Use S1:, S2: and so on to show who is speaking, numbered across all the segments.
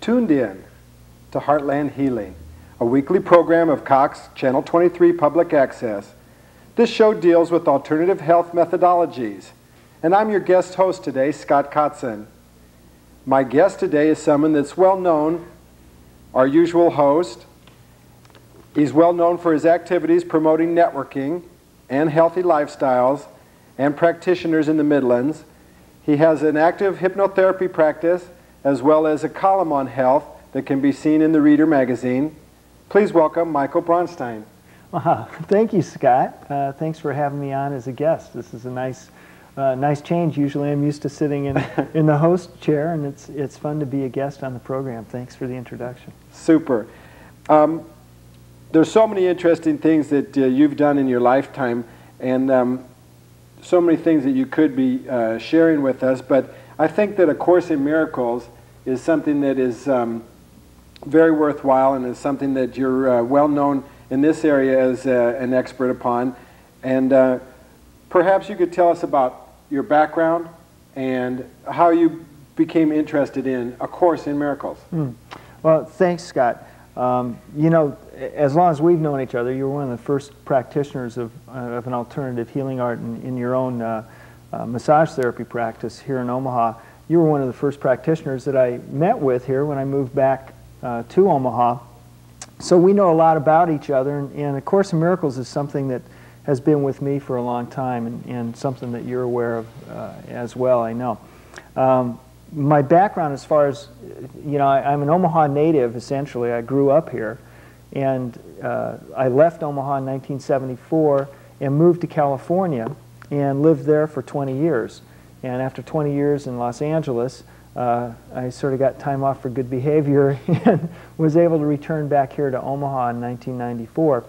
S1: tuned in to Heartland Healing, a weekly program of Cox Channel 23 Public Access. This show deals with alternative health methodologies, and I'm your guest host today, Scott Kotzen. My guest today is someone that's well known, our usual host. He's well known for his activities promoting networking and healthy lifestyles and practitioners in the Midlands. He has an active hypnotherapy practice as well as a column on health that can be seen in the Reader magazine. Please welcome Michael Bronstein.
S2: Wow. Thank you, Scott. Thanks for having me on as a guest. This is a nice change. Usually I'm used to sitting in the host chair, and it's fun to be a guest on the program. Thanks for the introduction.
S1: Super. There's so many interesting things that you've done in your lifetime, and so many things that you could be sharing with us, but I think that A Course in Miracles is something that is very worthwhile and is something that you're well known in this area as an expert upon. And perhaps you could tell us about your background and how you became interested in A Course in Miracles.
S2: Well, thanks, Scott. You know, as long as we've known each other, you were one of the first practitioners of an alternative healing art in your own massage therapy practice here in Omaha. You were one of the first practitioners that I met with here when I moved back to Omaha. So we know a lot about each other, and A Course in Miracles is something that has been with me for a long time, and something that you're aware of as well, I know. My background, as far as, you know, I'm an Omaha native, essentially. I grew up here, and I left Omaha in 1974 and moved to California and lived there for 20 years. And after 20 years in Los Angeles, I sort of got time off for good behavior and was able to return back here to Omaha in 1994.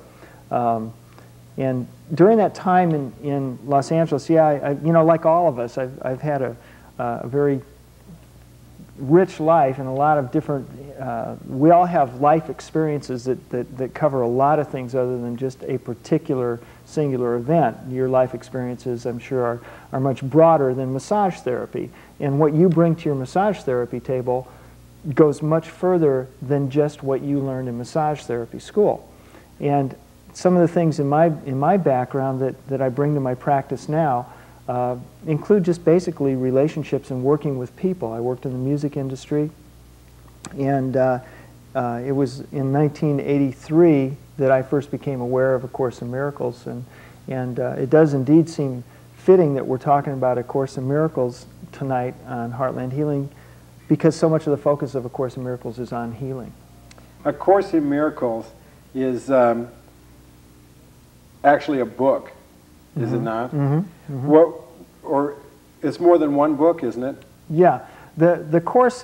S2: And during that time in Los Angeles, yeah, you know, like all of us, I've had a very rich life and a lot of different, we all have life experiences that cover a lot of things other than just a particular singular event. Your life experiences, I'm sure, are much broader than massage therapy. And what you bring to your massage therapy table goes much further than just what you learned in massage therapy school. And some of the things in my background that I bring to my practice now include just basically relationships and working with people. I worked in the music industry, and it was in 1983 that I first became aware of A Course in Miracles, and it does indeed seem fitting that we're talking about A Course in Miracles tonight on Heartland Healing, because so much of the focus of A Course in Miracles is on healing.
S1: A Course in Miracles is actually a book, is it not? Or it's more than one book, isn't it?
S2: Yeah. A Course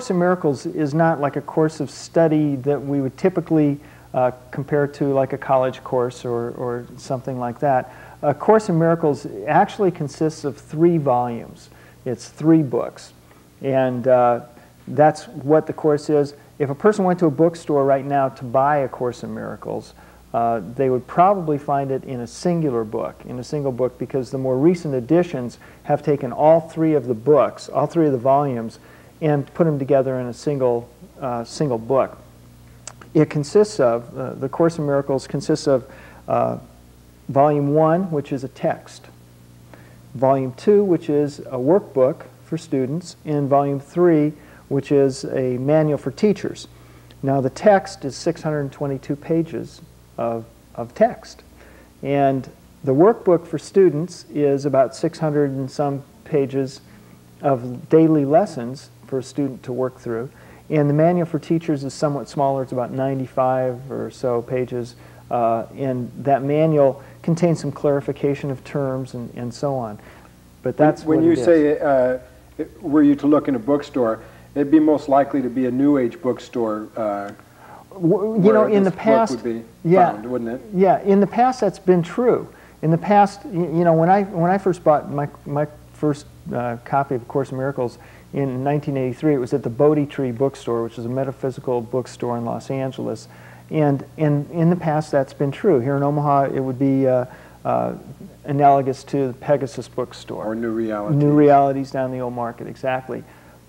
S2: in Miracles is not like a course of study that we would typically compare to like a college course or something like that. A Course in Miracles actually consists of 3 volumes. It's 3 books. And that's what the course is. If a person went to a bookstore right now to buy A Course in Miracles, they would probably find it in a single book, because the more recent editions have taken all 3 of the books, all 3 of the volumes, and put them together in a single book. It consists of, the Course in Miracles consists of Volume 1, which is a text, Volume 2, which is a workbook for students, and Volume 3, which is a manual for teachers. Now the text is 622 pages of text, and the workbook for students is about 600 and some pages of daily lessons for a student to work through, and the manual for teachers is somewhat smaller. It's about 95 or so pages, and that manual contains some clarification of terms and so on. But that's
S1: when you say were you to look in a bookstore, it'd be most likely to be a New Age bookstore.
S2: You know, in the past,
S1: would be
S2: found,
S1: wouldn't it?
S2: Yeah, in the past that's been true. In the past, you know, when I first bought my first copy of A Course in Miracles in 1983, it was at the Bodhi Tree bookstore, which is a metaphysical bookstore in Los Angeles. And in the past, that's been true. Here in Omaha, it would be analogous to the Pegasus bookstore.
S1: Or New Realities.
S2: New Realities down the Old Market, exactly.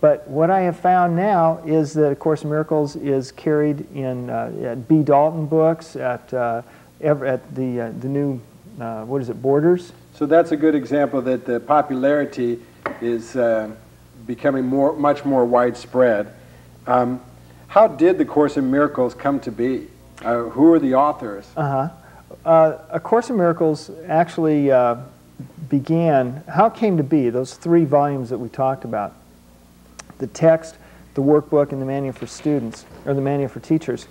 S2: But what I have found now is that A Course in Miracles is carried in at B. Dalton books, at the new, what is it, Borders?
S1: So that's a good example that the popularity is becoming much more widespread. How did the Course in Miracles come to be? Who are the authors?
S2: A Course in Miracles actually began, how it came to be, those 3 volumes that we talked about, the text, the workbook, and the manual for students, or the manual for teachers,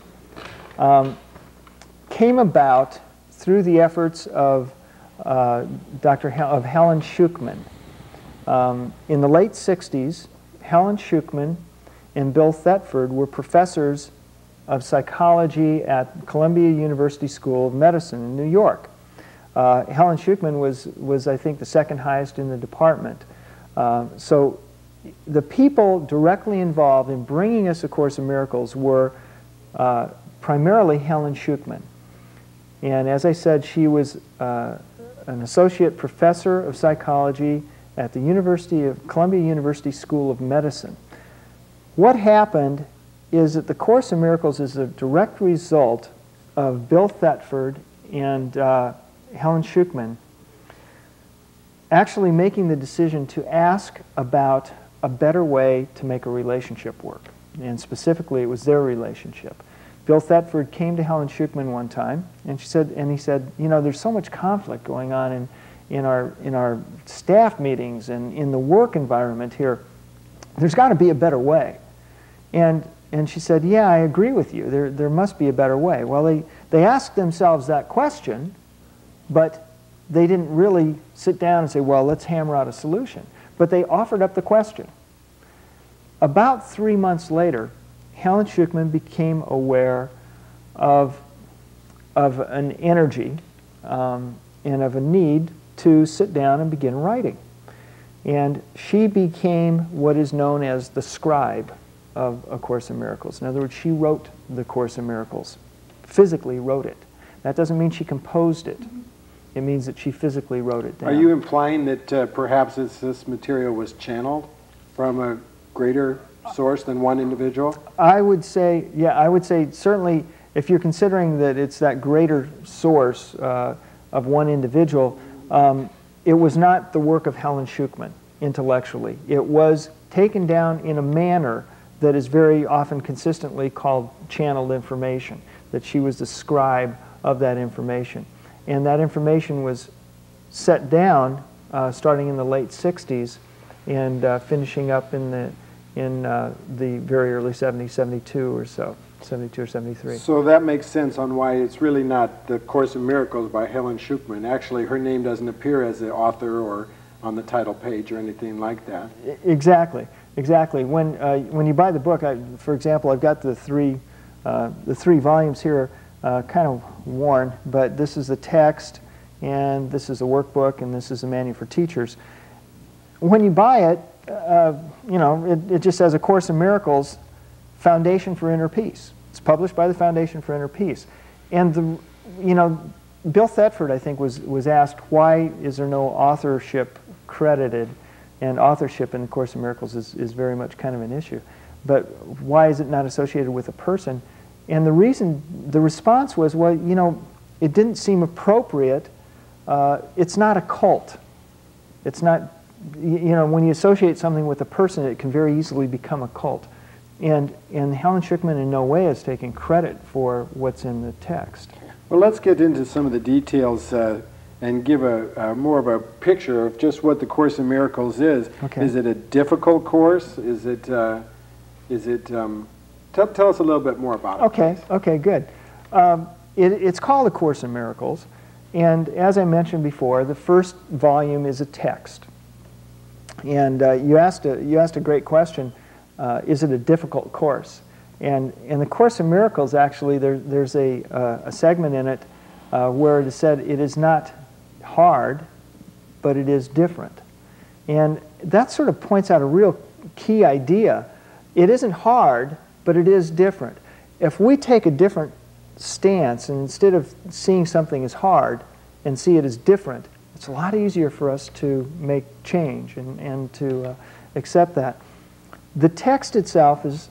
S2: came about through the efforts of Helen Schuchman. In the late 60s, Helen Schuchman and Bill Thetford were professors of psychology at Columbia University School of Medicine in New York. Helen Schuchman was, I think, the 2nd highest in the department. So the people directly involved in bringing us A Course in Miracles were primarily Helen Schuchman. And as I said, she was an associate professor of psychology at the Columbia University School of Medicine. What happened is that the Course in Miracles is a direct result of Bill Thetford and Helen Schuchman actually making the decision to ask about a better way to make a relationship work. And specifically, it was their relationship. Bill Thetford came to Helen Schuchman one time, and he said, you know, there's so much conflict going on in our staff meetings and in the work environment here. There's got to be a better way. And she said, yeah, I agree with you. There must be a better way. Well, they asked themselves that question, but they didn't really sit down and say, well, let's hammer out a solution. But they offered up the question. About 3 months later, Helen Schuchman became aware of an energy and of a need to sit down and begin writing. And she became what is known as the scribe of A Course in Miracles. In other words, she wrote the Course in Miracles, physically wrote it. That doesn't mean she composed it. It means that she physically wrote it down.
S1: Are you implying that perhaps this material was channeled from a greater source than one individual?
S2: I would say, yeah, I would say certainly if you're considering that it's that greater source of one individual, it was not the work of Helen Schuchman intellectually. It was taken down in a manner that is very often consistently called channeled information, that she was the scribe of that information. And that information was set down starting in the late 60s and finishing up in the very early 70s, 72 or so, 72 or 73.
S1: So that makes sense on why it's really not The Course in Miracles by Helen Schuchman. Actually, her name doesn't appear as the author or on the title page or anything like that.
S2: Exactly, exactly. When you buy the book, for example, I've got the three volumes here, kind of worn, but this is the text, and this is a workbook, and this is a manual for teachers. When you buy it, you know, it just says A Course in Miracles, Foundation for Inner Peace. It's published by the Foundation for Inner Peace. And you know, Bill Thetford, I think, was asked, why is there no authorship credited? And authorship in A Course in Miracles is very much kind of an issue. But why is it not associated with a person? And the response was, well, you know, it didn't seem appropriate. It's not a cult. It's not, you know, when you associate something with a person, it can very easily become a cult. And Helen Schuchman in no way is taking credit for what's in the text.
S1: Well, let's get into some of the details and give more of a picture of just what the Course in Miracles is.
S2: Okay.
S1: Is it a difficult course? Is it tell us a little bit more about it.
S2: Okay,
S1: please.
S2: okay, good. It's called A Course in Miracles, and as I mentioned before, the first volume is a text. And you asked a great question. Is it a difficult course? And in the Course in Miracles, actually, there's a segment in it where it is said it is not hard, but it is different. And that sort of points out a real key idea. It isn't hard, but it is different. If we take a different stance, and instead of seeing something as hard and see it as different, it's a lot easier for us to make change and to accept that. The text itself is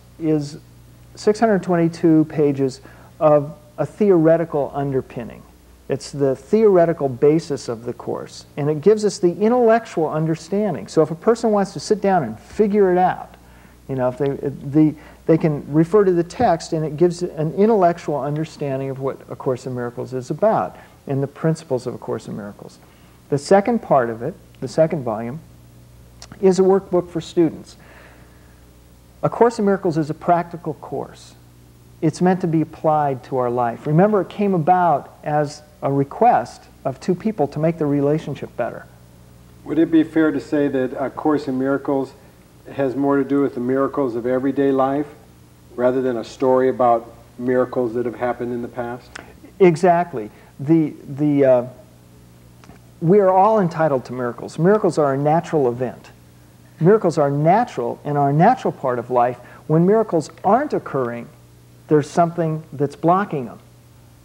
S2: 622 pages of a theoretical underpinning. It's the theoretical basis of the course, and it gives us the intellectual understanding. So if a person wants to sit down and figure it out, you know, if they can refer to the text, and it gives an intellectual understanding of what A Course in Miracles is about and the principles of A Course in Miracles. The second part of it, the second volume, is a workbook for students. A Course in Miracles is a practical course. It's meant to be applied to our life. Remember, it came about as a request of two people to make the relationship better.
S1: Would it be fair to say that A Course in Miracles has more to do with the miracles of everyday life rather than a story about miracles that have happened in the past?
S2: Exactly. We are all entitled to miracles. Miracles are a natural event. Miracles are natural in our natural part of life. When miracles aren't occurring, there's something that's blocking them.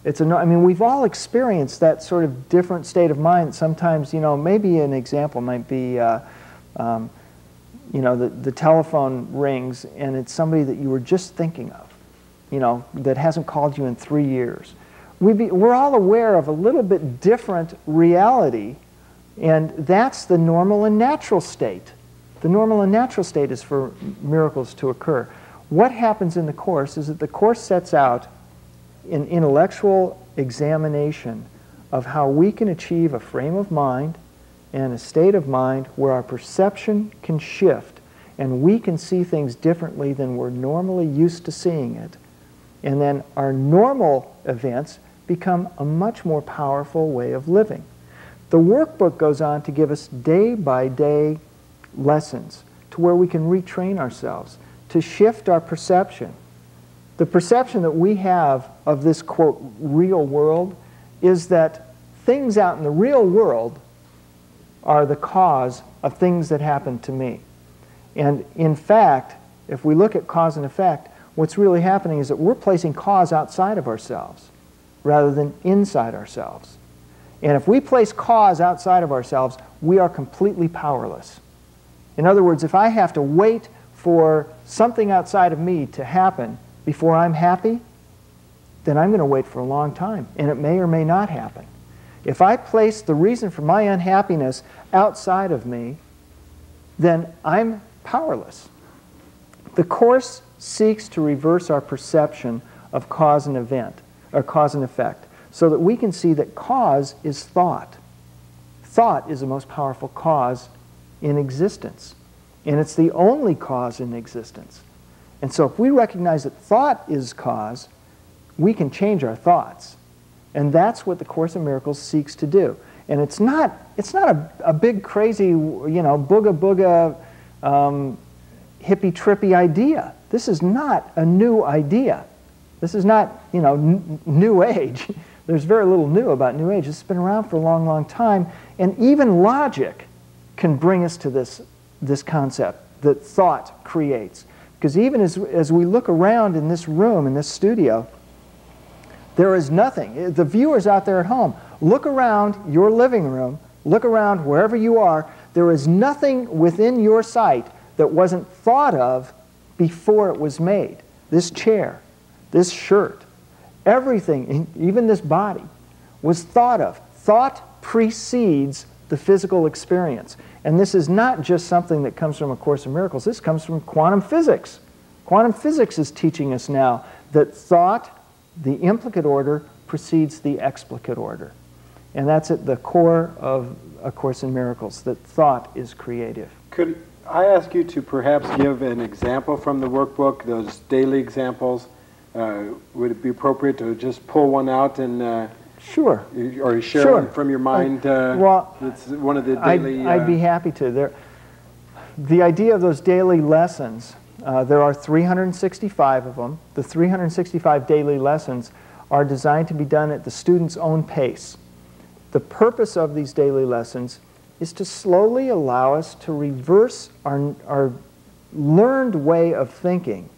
S2: I mean, we've all experienced that sort of different state of mind. Sometimes, you know, maybe an example might be, you know, the telephone rings and it's somebody that you were just thinking of, you know, that hasn't called you in 3 years. We're all aware of a little bit different reality, and that's the normal and natural state. The normal and natural state is for miracles to occur. What happens in the Course is that the Course sets out an intellectual examination of how we can achieve a frame of mind and a state of mind where our perception can shift and we can see things differently than we're normally used to seeing it. And then our normal events become a much more powerful way of living. The workbook goes on to give us day-by-day lessons to where we can retrain ourselves, to shift our perception. The perception that we have of this, quote, real world is that things out in the real world are the cause of things that happen to me. And in fact, if we look at cause and effect, what's really happening is that we're placing cause outside of ourselves rather than inside ourselves. And if we place cause outside of ourselves, we are completely powerless. In other words, if I have to wait for something outside of me to happen before I'm happy, then I'm going to wait for a long time, and it may or may not happen. If I place the reason for my unhappiness outside of me, then I'm powerless. The Course seeks to reverse our perception of cause and event, or cause and effect, so that we can see that cause is thought. Thought is the most powerful cause in existence, and it's the only cause in existence. And so if we recognize that thought is cause, we can change our thoughts. And that's what the Course in Miracles seeks to do. And it's not a big, crazy, you know, booga-booga, hippy-trippy idea. This is not a new idea. This is not, you know, New Age. There's very little new about New Age. It's been around for a long, long time. And even logic can bring us to this concept that thought creates. Because even as we look around in this room, in this studio, there is nothing. The viewers out there at home, look around your living room, look around wherever you are, there is nothing within your sight that wasn't thought of before it was made. This chair, this shirt, everything, even this body, was thought of. Thought precedes the physical experience. And this is not just something that comes from A Course in Miracles. This comes from quantum physics. Quantum physics is teaching us now that thought, the implicate order, precedes the explicate order. And that's at the core of A Course in Miracles, that thought is creative.
S1: Could I ask you to perhaps give an example from the workbook, those daily examples? Would it be appropriate to just pull one out and
S2: sure.
S1: Or share one from your mind?
S2: Well,
S1: it's one of the daily...
S2: I'd be happy to. The idea of those daily lessons, there are 365 of them. The 365 daily lessons are designed to be done at the student's own pace. The purpose of these daily lessons is to slowly allow us to reverse our learned way of thinking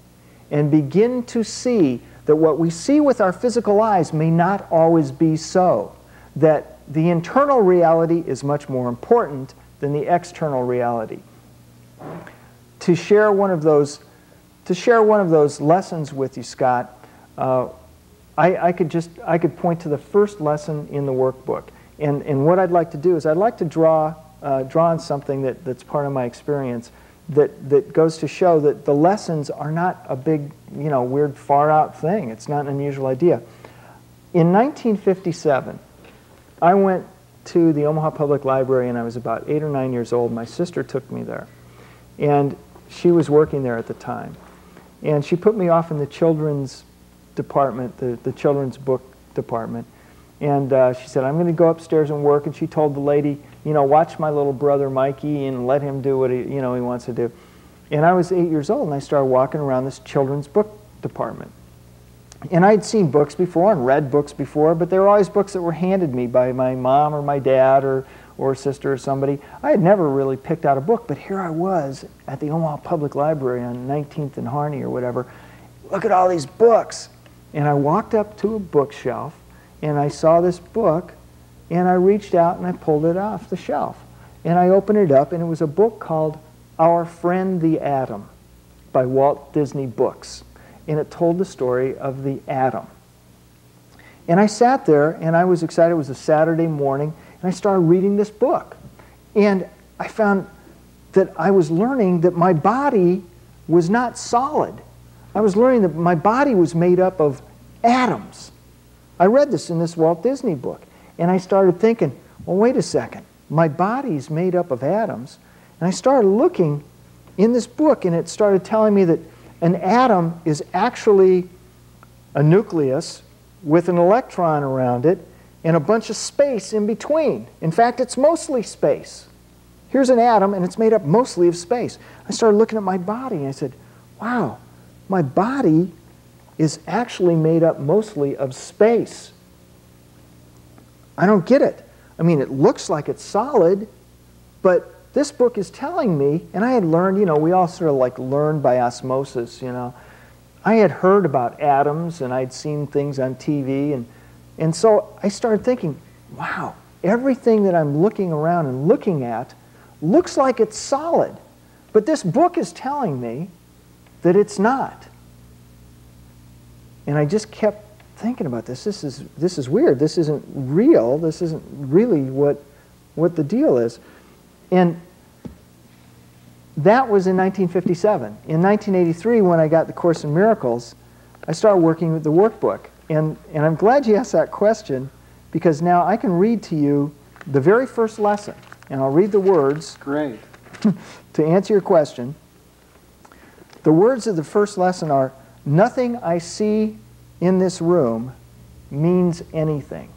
S2: and begin to see that what we see with our physical eyes may not always be so, that the internal reality is much more important than the external reality. to share one of those lessons with you, Scott, I could point to the first lesson in the workbook. And what I'd like to do is I'd like to draw on something that's part of my experience that goes to show that the lessons are not a big, weird, far-out thing. It's not an unusual idea. In 1957, I went to the Omaha Public Library, and I was about 8 or 9 years old. My sister took me there, and she was working there at the time. And she put me off in the children's department, the children's book department. And she said, I'm going to go upstairs and work. And she told the lady, watch my little brother Mikey and let him do what he wants to do. And I was 8 years old, and I started walking around this children's book department. And I'd seen books before and read books before, but they were always books that were handed me by my mom or my dad or a sister or somebody. I had never really picked out a book, but here I was at the Omaha Public Library on 19th and Harney or whatever. Look at all these books. And I walked up to a bookshelf, and I saw this book, and I reached out and I pulled it off the shelf. And I opened it up, and it was a book called Our Friend the Atom by Walt Disney Books. And it told the story of the atom. And I sat there, and I was excited. It was a Saturday morning, and I started reading this book. And I found that I was learning that my body was not solid. I was learning that my body was made up of atoms. I read this in this Walt Disney book, and I started thinking, well, wait a second. My body's made up of atoms. And I started looking in this book, and it started telling me that an atom is actually a nucleus with an electron around it and a bunch of space in between. In fact, it's mostly space. Here's an atom, and it's made up mostly of space. I started looking at my body, and I said, wow, my body is actually made up mostly of space. I don't get it. I mean, it looks like it's solid, but this book is telling me, and I had learned, we all sort of like learn by osmosis, I had heard about atoms, and I'd seen things on TV, and so I started thinking, wow, everything that I'm looking around and looking at looks like it's solid, but this book is telling me that it's not. And I just kept thinking about this. This is weird. This isn't real. This isn't really what the deal is. And that was in 1957. In 1983, when I got the Course in Miracles, I started working with the workbook. And I'm glad you asked that question, because now I can read to you the very first lesson. And I'll read the words.
S1: Great.
S2: To answer your question. The words of the first lesson are, nothing I see in this room means anything.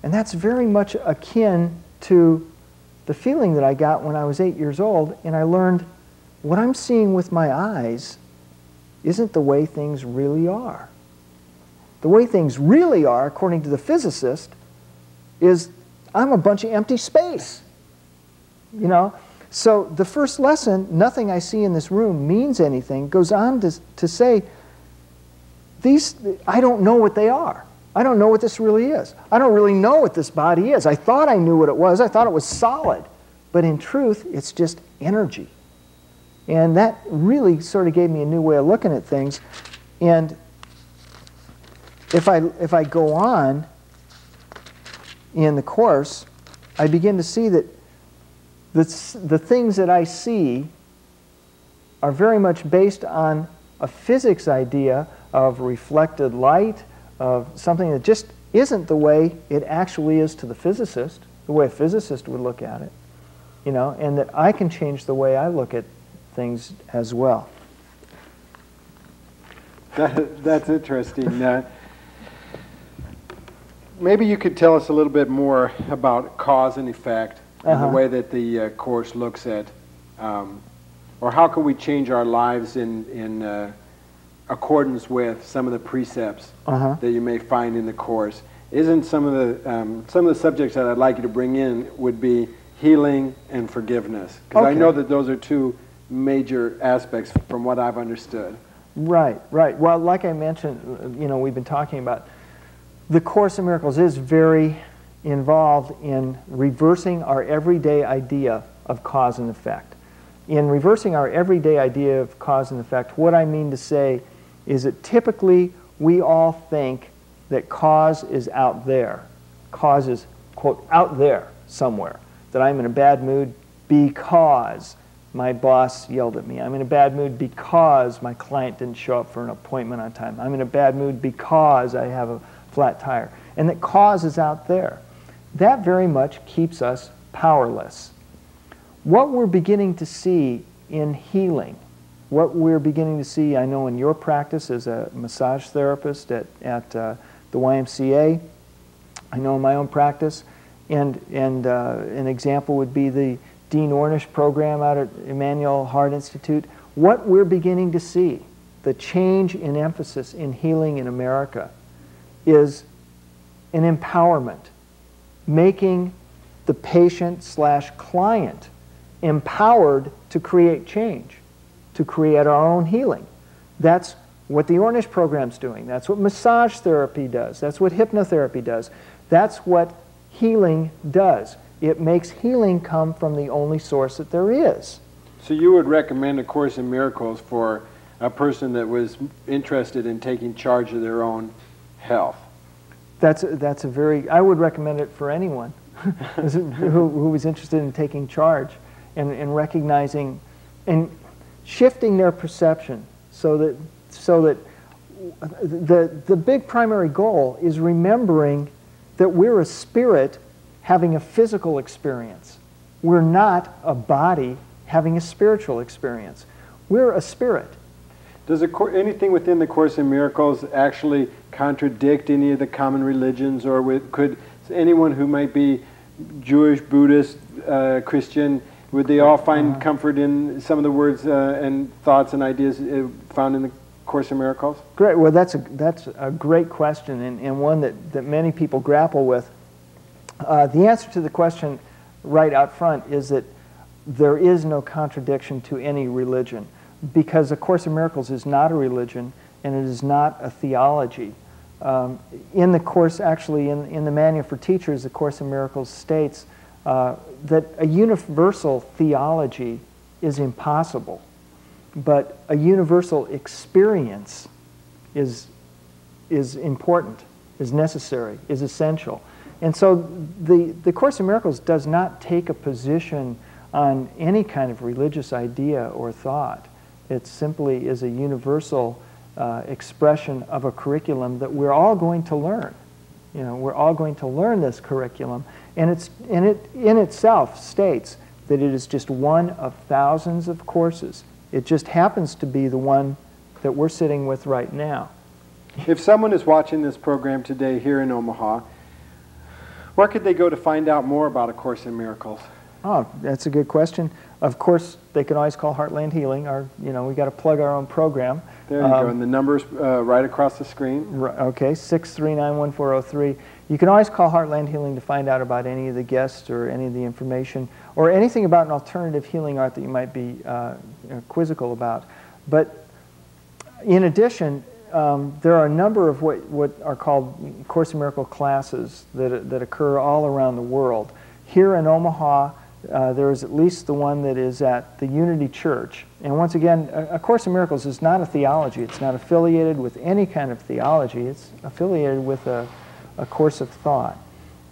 S2: And that's very much akin to the feeling that I got when I was 8 years old, and I learned what I'm seeing with my eyes isn't the way things really are. The way things really are, according to the physicist, is I'm a bunch of empty space. So the first lesson, nothing I see in this room means anything, goes on to say, I don't know what they are. I don't know what this really is. I don't really know what this body is. I thought I knew what it was. I thought it was solid. But in truth, it's just energy. And that really sort of gave me a new way of looking at things. And if I go on in the Course, I begin to see that the things that I see are very much based on a physics idea of reflected light, of something that just isn't the way it actually is to the physicist, the way a physicist would look at it, and that I can change the way I look at things as well.
S1: That's interesting. Maybe you could tell us a little bit more about cause and effect and the way that the Course looks at, or how can we change our lives in accordance with some of the precepts that you may find in the Course. Isn't some of the subjects that I'd like you to bring in would be healing and forgiveness? Because I know that those are two major aspects from what I've understood.
S2: Right. Well, like I mentioned, we've been talking about, the Course in Miracles is very involved in reversing our everyday idea of cause and effect. in reversing our everyday idea of cause and effect, what I mean to say is that typically we all think that cause is out there. Cause is, quote, out there somewhere. That I'm in a bad mood because my boss yelled at me. I'm in a bad mood because my client didn't show up for an appointment on time. I'm in a bad mood because I have a flat tire. And that cause is out there. That very much keeps us powerless. What we're beginning to see in healing, what we're beginning to see, I know in your practice as a massage therapist at the YMCA, I know in my own practice, and an example would be the Dean Ornish program out at Emmanuel Heart Institute. What we're beginning to see, the change in emphasis in healing in America, is an empowerment, making the patient/client empowered to create change, to create our own healing. That's what the Ornish program's doing. That's what massage therapy does. That's what hypnotherapy does. That's what healing does. It makes healing come from the only source that there is.
S1: So you would recommend A Course in Miracles for a person that was interested in taking charge of their own health?
S2: That's a very, I would recommend it for anyone who was interested in taking charge and recognizing and shifting their perception so that the big primary goal is remembering that we're a spirit having a physical experience. We're not a body having a spiritual experience. We're a spirit.
S1: Does anything within the Course in Miracles actually contradict any of the common religions, or could anyone who might be Jewish, Buddhist, Christian, would they all find comfort in some of the words and thoughts and ideas found in the Course in Miracles?
S2: Great. Well, that's a great question, and one that many people grapple with. The answer to the question right out front is that there is no contradiction to any religion, because the Course in Miracles is not a religion and it is not a theology. In the Course, actually, in the Manual for Teachers, the Course in Miracles states that a universal theology is impossible, but a universal experience is important, is necessary, is essential. And so the Course in Miracles does not take a position on any kind of religious idea or thought. It simply is a universal expression of a curriculum that we're all going to learn. You know, we're all going to learn this curriculum, and it in itself states that it is just one of thousands of courses. It just happens to be the one that we're sitting with right now.
S1: If someone is watching this program today here in Omaha, where could they go to find out more about A Course in Miracles?
S2: Oh, that's a good question. Of course, they can always call Heartland Healing. We got to plug our own program.
S1: There you go, and the number's right across the screen.
S2: Okay, 639-1403. You can always call Heartland Healing to find out about any of the guests or any of the information or anything about an alternative healing art that you might be quizzical about. But in addition, there are a number of what are called Course in Miracles classes that occur all around the world. Here in Omaha, there is at least the one that is at the Unity Church. And once again, A Course in Miracles is not a theology. It's not affiliated with any kind of theology. It's affiliated with a course of thought.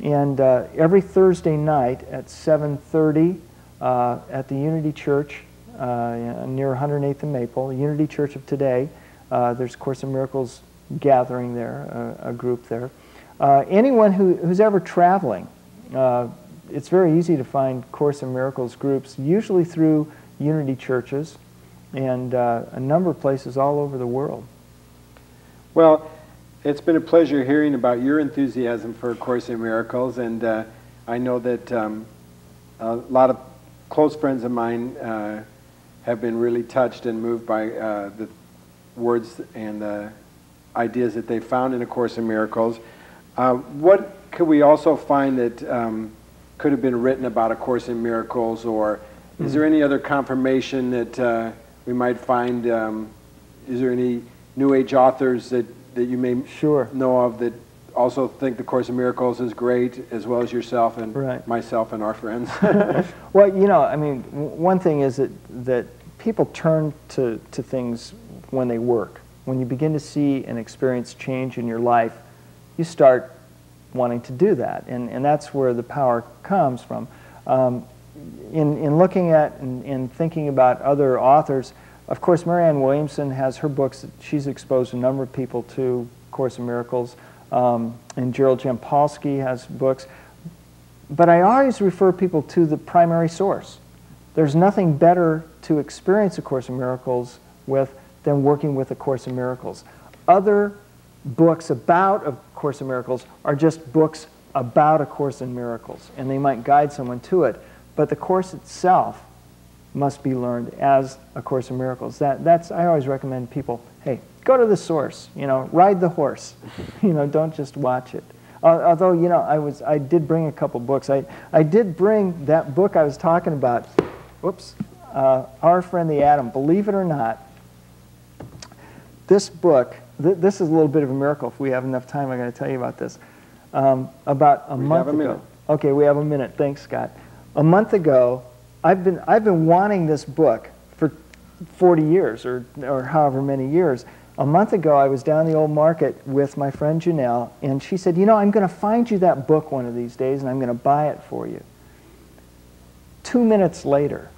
S2: And every Thursday night at 7:30 at the Unity Church near 108th and Maple, Unity Church of Today, there's Course in Miracles gathering there, a group there. Anyone who's ever traveling, it's very easy to find Course in Miracles groups, usually through Unity churches and a number of places all over the world.
S1: Well, it's been a pleasure hearing about your enthusiasm for A Course in Miracles, and I know that a lot of close friends of mine have been really touched and moved by the words and the ideas that they found in A Course in Miracles. What could we also find that could have been written about A Course in Miracles, or is there any other confirmation that we might find? Is there any New Age authors that you may know of that also think the Course in Miracles is great, as well as yourself and
S2: Right.
S1: myself and our friends.
S2: Well, you know, I mean, one thing is that people turn to things when they work. When you begin to see and experience change in your life, you start wanting to do that, and that's where the power comes from. In looking at and thinking about other authors, of course, Marianne Williamson has her books that she's exposed a number of people to Course in Miracles, and Gerald Jampolsky has books. But I always refer people to the primary source. There's nothing better to experience A Course in Miracles with than working with A Course in Miracles. Other books about A Course in Miracles are just books about A Course in Miracles, and they might guide someone to it. But the Course itself must be learned as A Course in Miracles. That's I always recommend people, hey, go to the source, you know, ride the horse, you know, don't just watch it. Although, you know, I did bring a couple books. I did bring that book I was talking about, whoops, Our Friend the Atom. Believe it or not, this book, this is a little bit of a miracle. If we have enough time, I'm going to tell you about this. About a month ago.
S1: Minute.
S2: Okay, we have a minute. Thanks, Scott. A month ago, I've been wanting this book for 40 years or however many years. A month ago, I was down the old market with my friend Janelle, and she said, you know, I'm going to find you that book one of these days, and I'm going to buy it for you. 2 minutes later,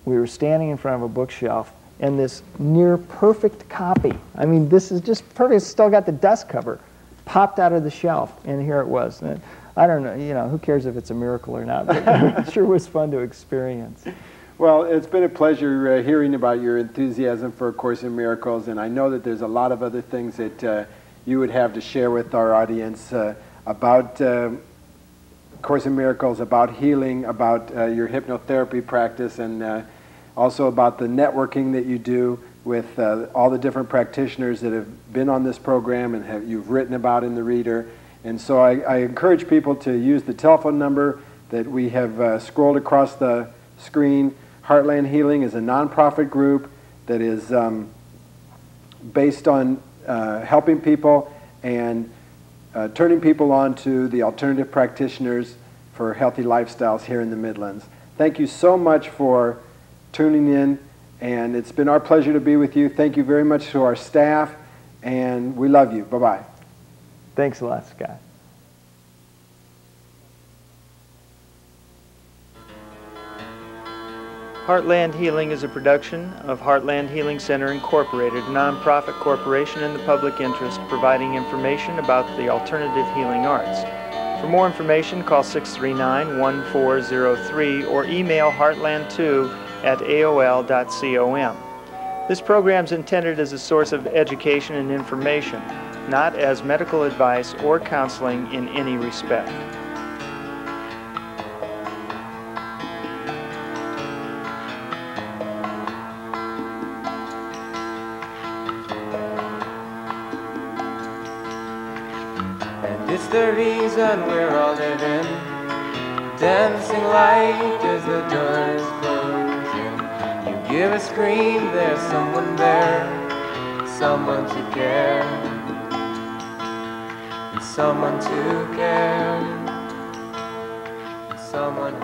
S2: we were standing in front of a bookshelf, and this near-perfect copy, I mean, this is just perfect, it's still got the dust cover, popped out of the shelf, and here it was. And I don't know, you know, who cares if it's a miracle or not, but it sure was fun to experience.
S1: Well, it's been a pleasure hearing about your enthusiasm for A Course in Miracles, and I know that there's a lot of other things that you would have to share with our audience about Course in Miracles, about healing, about your hypnotherapy practice, and also about the networking that you do with all the different practitioners that have been on this program and you've written about in the Reader. And so I encourage people to use the telephone number that we have scrolled across the screen. Heartland Healing is a nonprofit group that is based on helping people and turning people on to the alternative practitioners for healthy lifestyles here in the Midlands. Thank you so much for tuning in, and it's been our pleasure to be with you. Thank you very much to our staff, and we love you. Bye-bye.
S2: Thanks a lot, Scott. Heartland Healing is a production of Heartland Healing Center Incorporated, a nonprofit corporation in the public interest, providing information about the alternative healing arts. For more information, call 639-1403 or email heartland2@aol.com. This program is intended as a source of education and information, not as medical advice or counseling in any respect.
S3: It's the reason we're all living, dancing light as the doors closing. You give a scream, there's someone there, someone to care, someone to care, someone